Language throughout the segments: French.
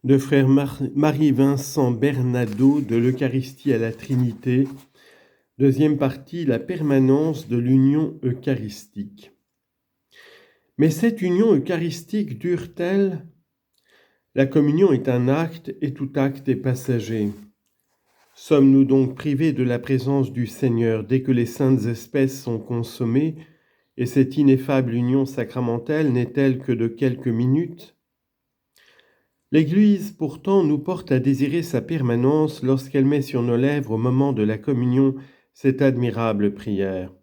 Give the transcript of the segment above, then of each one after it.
de frère Marie-Vincent Bernado de l'Eucharistie à la Trinité, deuxième partie, la permanence de l'union eucharistique. Mais cette union eucharistique dure-t-elle ? La communion est un acte et tout acte est passager. Sommes-nous donc privés de la présence du Seigneur dès que les saintes espèces sont consommées, et cette ineffable union sacramentelle n'est-elle que de quelques minutes ? L'Église, pourtant, nous porte à désirer sa permanence lorsqu'elle met sur nos lèvres au moment de la communion cette admirable prière.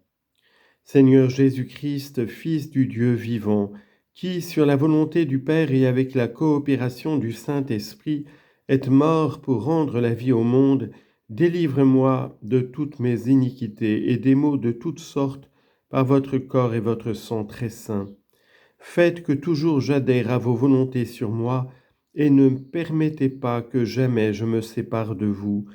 Seigneur Jésus-Christ, Fils du Dieu vivant, qui, sur la volonté du Père et avec la coopération du Saint-Esprit, êtes mort pour rendre la vie au monde, délivre-moi de toutes mes iniquités et des maux de toutes sortes par votre corps et votre sang très saint. Faites que toujours j'adhère à vos volontés sur moi, et ne permettez pas que jamais je me sépare de vous.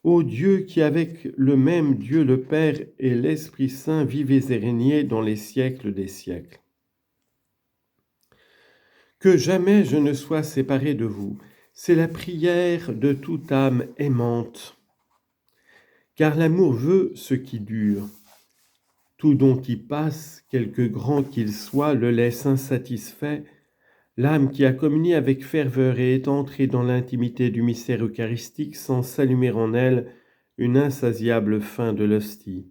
Ô Dieu qui avec le même Dieu le Père et l'Esprit Saint vivez et régnez dans les siècles des siècles. Que jamais je ne sois séparé de vous, c'est la prière de toute âme aimante. Car l'amour veut ce qui dure. Tout don qui passe, quelque grand qu'il soit, le laisse insatisfait. L'âme qui a communié avec ferveur et est entrée dans l'intimité du mystère eucharistique sans s'allumer en elle une insatiable faim de l'hostie.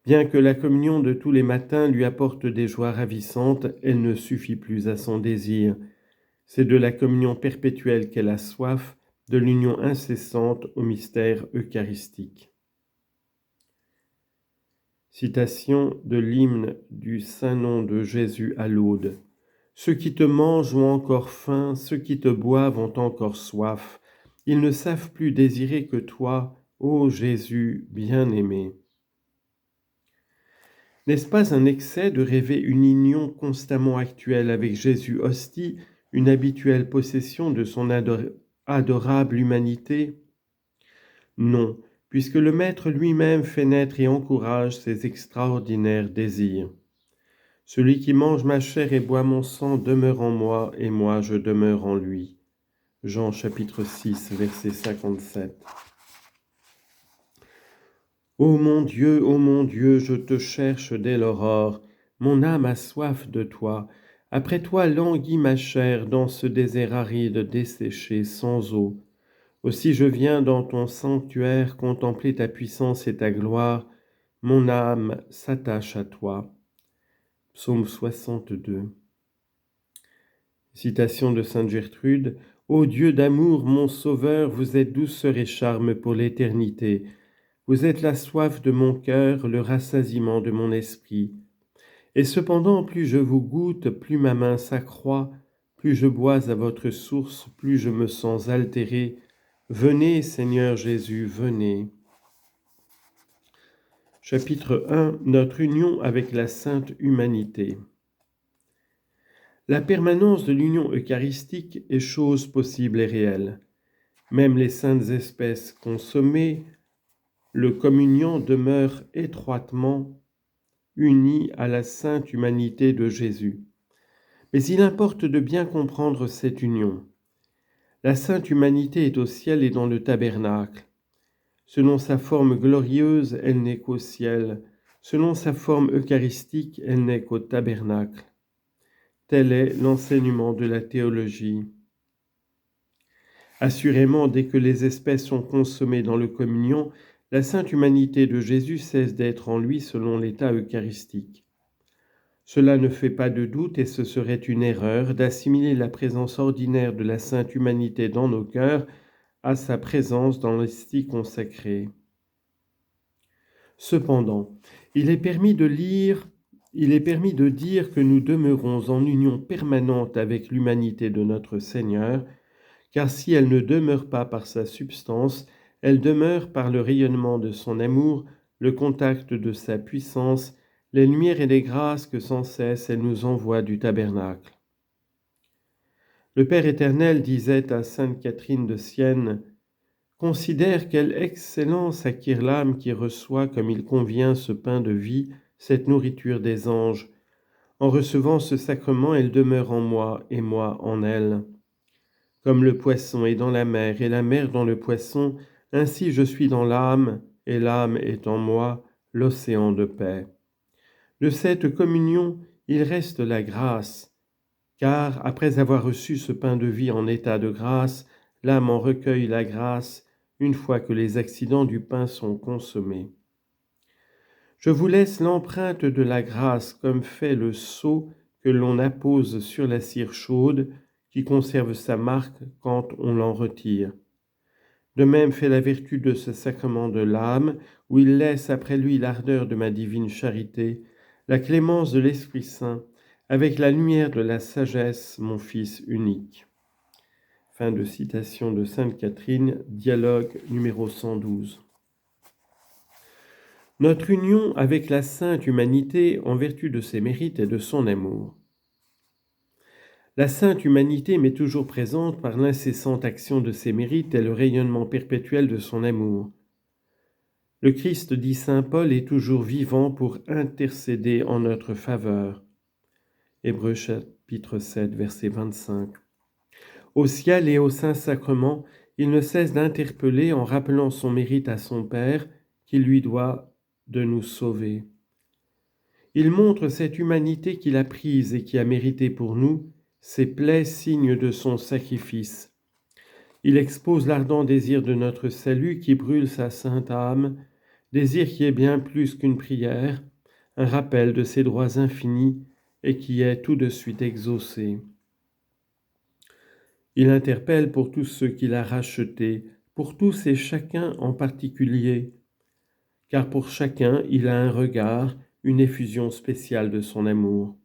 Bien que la communion de tous les matins lui apporte des joies ravissantes, elle ne suffit plus à son désir. C'est de la communion perpétuelle qu'elle a soif, de l'union incessante au mystère eucharistique. Citation de l'hymne du Saint-Nom de Jésus à l'Aude. Ceux qui te mangent ont encore faim, ceux qui te boivent ont encore soif. Ils ne savent plus désirer que toi, ô Jésus bien-aimé. N'est-ce pas un excès de rêver une union constamment actuelle avec Jésus hostie, une habituelle possession de son adorable humanité ? Non, puisque le Maître lui-même fait naître et encourage ses extraordinaires désirs. Celui qui mange ma chair et boit mon sang demeure en moi, et moi je demeure en lui. Jean chapitre 6, verset 57. Ô mon Dieu, je te cherche dès l'aurore. Mon âme a soif de toi. Après toi languit ma chair dans ce désert aride, desséché, sans eau. Aussi je viens dans ton sanctuaire contempler ta puissance et ta gloire. Mon âme s'attache à toi. Psaume 62. Citation de sainte Gertrude. Ô Dieu d'amour, mon sauveur, vous êtes douceur et charme pour l'éternité. Vous êtes la soif de mon cœur, le rassasiement de mon esprit. Et cependant, plus je vous goûte, plus ma main s'accroît, plus je bois à votre source, plus je me sens altéré. Venez, Seigneur Jésus, venez. Chapitre 1. Notre union avec la sainte humanité. La permanence de l'union eucharistique est chose possible et réelle. Même les saintes espèces consommées, le communion demeure étroitement uni à la sainte humanité de Jésus. Mais il importe de bien comprendre cette union. La sainte humanité est au ciel et dans le tabernacle. Selon sa forme glorieuse, elle n'est qu'au ciel. Selon sa forme eucharistique, elle n'est qu'au tabernacle. Tel est l'enseignement de la théologie. Assurément, dès que les espèces sont consommées dans le communion, la sainte humanité de Jésus cesse d'être en lui selon l'état eucharistique. Cela ne fait pas de doute et ce serait une erreur d'assimiler la présence ordinaire de la sainte humanité dans nos cœurs à sa présence dans l'hostie consacrée. Cependant, il est permis de dire que nous demeurons en union permanente avec l'humanité de notre Seigneur, car si elle ne demeure pas par sa substance, elle demeure par le rayonnement de son amour, le contact de sa puissance, les lumières et les grâces que sans cesse elle nous envoie du tabernacle. Le Père éternel disait à sainte Catherine de Sienne, « Considère quelle excellence acquiert l'âme qui reçoit comme il convient ce pain de vie, cette nourriture des anges. En recevant ce sacrement, elle demeure en moi et moi en elle. Comme le poisson est dans la mer et la mer dans le poisson, ainsi je suis dans l'âme et l'âme est en moi, l'océan de paix. De cette communion, il reste la grâce, car après avoir reçu ce pain de vie en état de grâce, l'âme en recueille la grâce une fois que les accidents du pain sont consommés. Je vous laisse l'empreinte de la grâce comme fait le sceau que l'on appose sur la cire chaude qui conserve sa marque quand on l'en retire. De même fait la vertu de ce sacrement de l'âme, où il laisse après lui l'ardeur de ma divine charité, la clémence de l'Esprit Saint, avec la lumière de la sagesse, mon Fils unique. Fin de citation de Sainte Catherine, dialogue numéro 112. Notre union avec la sainte humanité en vertu de ses mérites et de son amour. La sainte humanité m'est toujours présente par l'incessante action de ses mérites et le rayonnement perpétuel de son amour. Le Christ, dit saint Paul, est toujours vivant pour intercéder en notre faveur. Hébreux chapitre 7, verset 25. Au ciel et au Saint-Sacrement, il ne cesse d'interpeller en rappelant son mérite à son Père, qui lui doit de nous sauver. Il montre cette humanité qu'il a prise et qui a mérité pour nous, ses plaies signes de son sacrifice. Il expose l'ardent désir de notre salut qui brûle sa sainte âme, désir qui est bien plus qu'une prière, un rappel de ses droits infinis et qui est tout de suite exaucé. Il interpelle pour tous ceux qu'il a rachetés, pour tous et chacun en particulier, car pour chacun il a un regard, une effusion spéciale de son amour.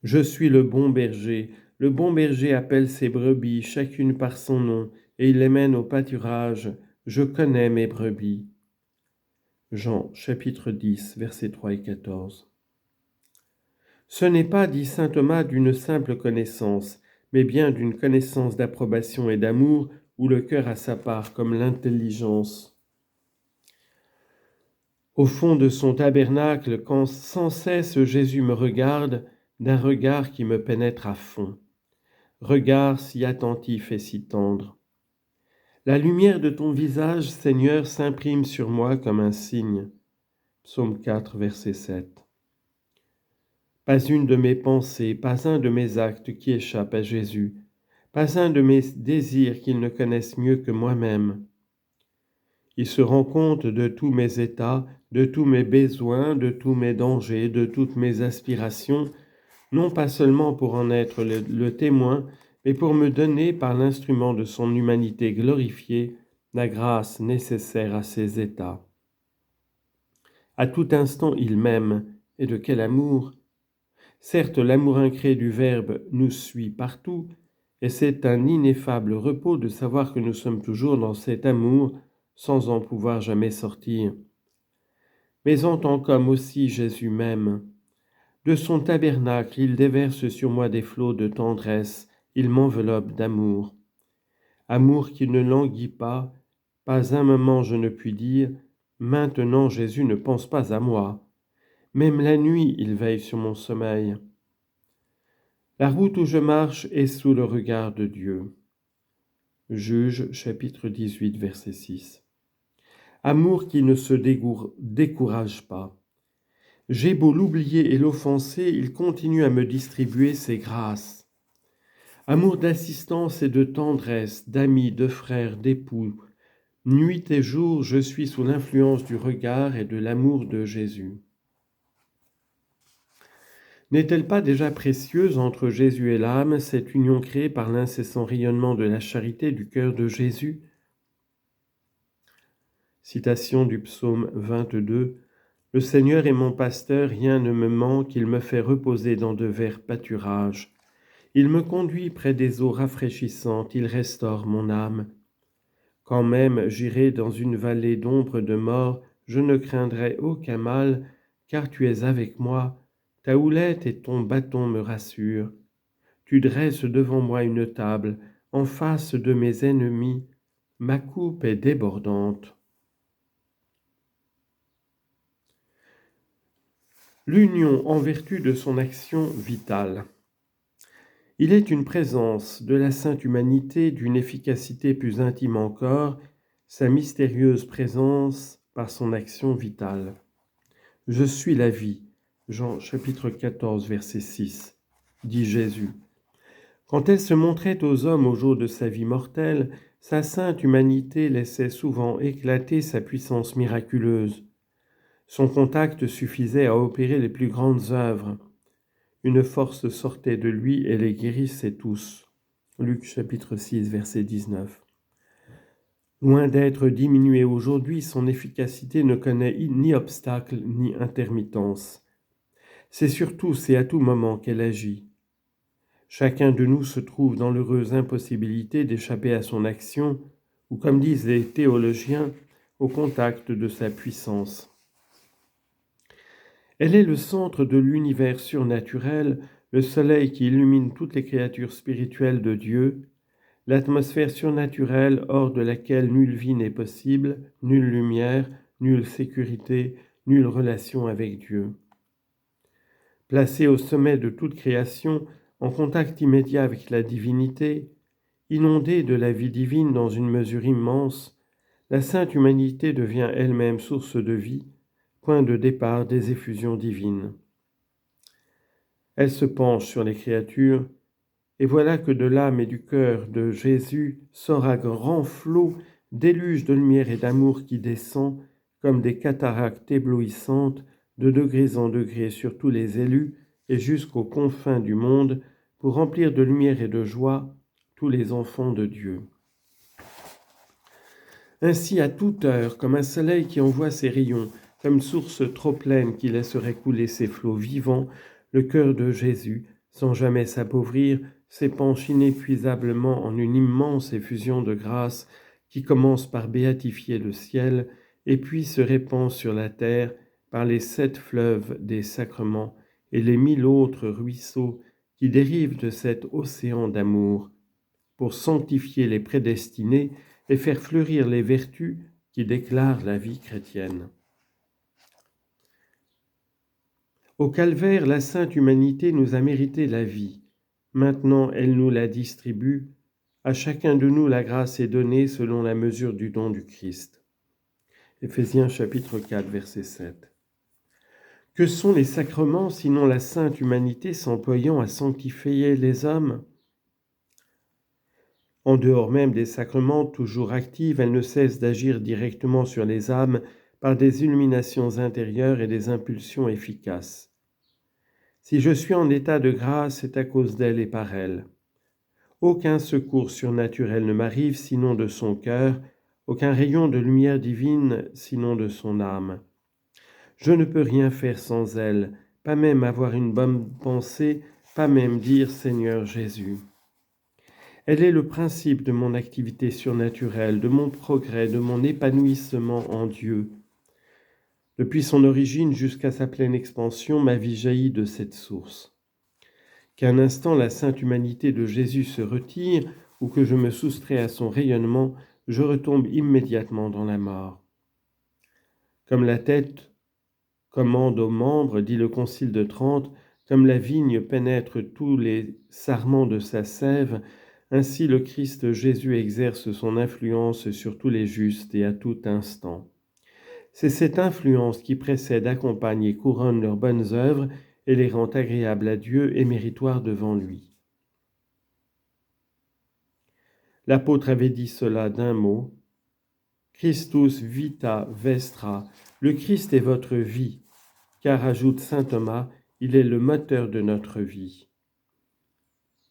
Je suis le bon berger appelle ses brebis, chacune par son nom, et il les mène au pâturage, je connais mes brebis. Jean, chapitre 10, versets 3 et 14. Ce n'est pas, dit saint Thomas, d'une simple connaissance, mais bien d'une connaissance d'approbation et d'amour, où le cœur a sa part comme l'intelligence. Au fond de son tabernacle, quand sans cesse Jésus me regarde, d'un regard qui me pénètre à fond. Regard si attentif et si tendre. La lumière de ton visage, Seigneur, s'imprime sur moi comme un signe. Psaume 4, verset 7. Pas une de mes pensées, pas un de mes actes qui échappe à Jésus, pas un de mes désirs qu'il ne connaisse mieux que moi-même. Il se rend compte de tous mes états, de tous mes besoins, de tous mes dangers, de toutes mes aspirations, non pas seulement pour en être le témoin, mais pour me donner, par l'instrument de son humanité glorifiée, la grâce nécessaire à ces états. À tout instant, il m'aime, et de quel amour! Certes, l'amour incré du Verbe nous suit partout, et c'est un ineffable repos de savoir que nous sommes toujours dans cet amour, sans en pouvoir jamais sortir. Mais en tant qu'homme aussi, Jésus m'aime. De son tabernacle, il déverse sur moi des flots de tendresse, il m'enveloppe d'amour. Amour qui ne languit pas un moment je ne puis dire, maintenant Jésus ne pense pas à moi. Même la nuit, il veille sur mon sommeil. La route où je marche est sous le regard de Dieu. Juge, chapitre 18, verset 6. Amour qui ne se décourage pas. J'ai beau l'oublier et l'offenser, il continue à me distribuer ses grâces. Amour d'assistance et de tendresse, d'amis, de frères, d'époux. Nuit et jour, je suis sous l'influence du regard et de l'amour de Jésus. N'est-elle pas déjà précieuse entre Jésus et l'âme, cette union créée par l'incessant rayonnement de la charité du cœur de Jésus ? Citation du psaume 22. Le Seigneur est mon pasteur, rien ne me manque, il me fait reposer dans de verts pâturages. Il me conduit près des eaux rafraîchissantes, il restaure mon âme. Quand même j'irai dans une vallée d'ombre de mort, je ne craindrai aucun mal, car tu es avec moi. Ta houlette et ton bâton me rassurent. Tu dresses devant moi une table, en face de mes ennemis. Ma coupe est débordante. L'union en vertu de son action vitale. Il est une présence de la sainte humanité d'une efficacité plus intime encore, sa mystérieuse présence par son action vitale. Je suis la vie, Jean chapitre 14, verset 6, dit Jésus. Quand elle se montrait aux hommes au jour de sa vie mortelle, sa sainte humanité laissait souvent éclater sa puissance miraculeuse. Son contact suffisait à opérer les plus grandes œuvres. Une force sortait de lui et les guérissait tous. Luc chapitre 6, verset 19. Loin d'être diminuée aujourd'hui, son efficacité ne connaît ni obstacle ni intermittence. C'est surtout, c'est à tout moment qu'elle agit. Chacun de nous se trouve dans l'heureuse impossibilité d'échapper à son action, ou comme disent les théologiens, au contact de sa puissance. Elle est le centre de l'univers surnaturel, le soleil qui illumine toutes les créatures spirituelles de Dieu, l'atmosphère surnaturelle hors de laquelle nulle vie n'est possible, nulle lumière, nulle sécurité, nulle relation avec Dieu. Placée au sommet de toute création, en contact immédiat avec la divinité, inondée de la vie divine dans une mesure immense, la sainte humanité devient elle-même source de vie, point de départ des effusions divines. Elle se penche sur les créatures, et voilà que de l'âme et du cœur de Jésus sort à grands flots déluge de lumière et d'amour qui descend, comme des cataractes éblouissantes, de degrés en degrés sur tous les élus et jusqu'aux confins du monde, pour remplir de lumière et de joie tous les enfants de Dieu. Ainsi, à toute heure, comme un soleil qui envoie ses rayons, comme source trop pleine qui laisserait couler ses flots vivants, le cœur de Jésus, sans jamais s'appauvrir, s'épanche inépuisablement en une immense effusion de grâce qui commence par béatifier le ciel et puis se répand sur la terre par les 7 fleuves des sacrements et les 1000 autres ruisseaux qui dérivent de cet océan d'amour, pour sanctifier les prédestinés et faire fleurir les vertus qui déclarent la vie chrétienne. Au calvaire, la sainte humanité nous a mérité la vie. Maintenant, elle nous la distribue. À chacun de nous, la grâce est donnée selon la mesure du don du Christ. Éphésiens chapitre 4, verset 7. Que sont les sacrements sinon la sainte humanité s'employant à sanctifier les hommes ? En dehors même des sacrements toujours actives, elle ne cesse d'agir directement sur les âmes par des illuminations intérieures et des impulsions efficaces. Si je suis en état de grâce, c'est à cause d'elle et par elle. Aucun secours surnaturel ne m'arrive sinon de son cœur, aucun rayon de lumière divine sinon de son âme. Je ne peux rien faire sans elle, pas même avoir une bonne pensée, pas même dire Seigneur Jésus. Elle est le principe de mon activité surnaturelle, de mon progrès, de mon épanouissement en Dieu. Depuis son origine jusqu'à sa pleine expansion, ma vie jaillit de cette source. Qu'un instant la sainte humanité de Jésus se retire ou que je me soustrais à son rayonnement, je retombe immédiatement dans la mort. Comme la tête commande aux membres, dit le Concile de Trente, comme la vigne pénètre tous les sarments de sa sève, ainsi le Christ Jésus exerce son influence sur tous les justes et à tout instant. C'est cette influence qui précède, accompagne et couronne leurs bonnes œuvres et les rend agréables à Dieu et méritoires devant lui. L'apôtre avait dit cela d'un mot. Christus vita vestra, le Christ est votre vie, car, ajoute saint Thomas, il est le moteur de notre vie.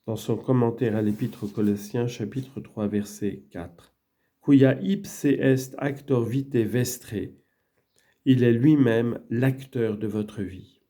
Dans son commentaire à l'Épître aux Colossiens, chapitre 3, verset 4. Quia ipse est actor vitae vestre, il est lui-même l'acteur de votre vie.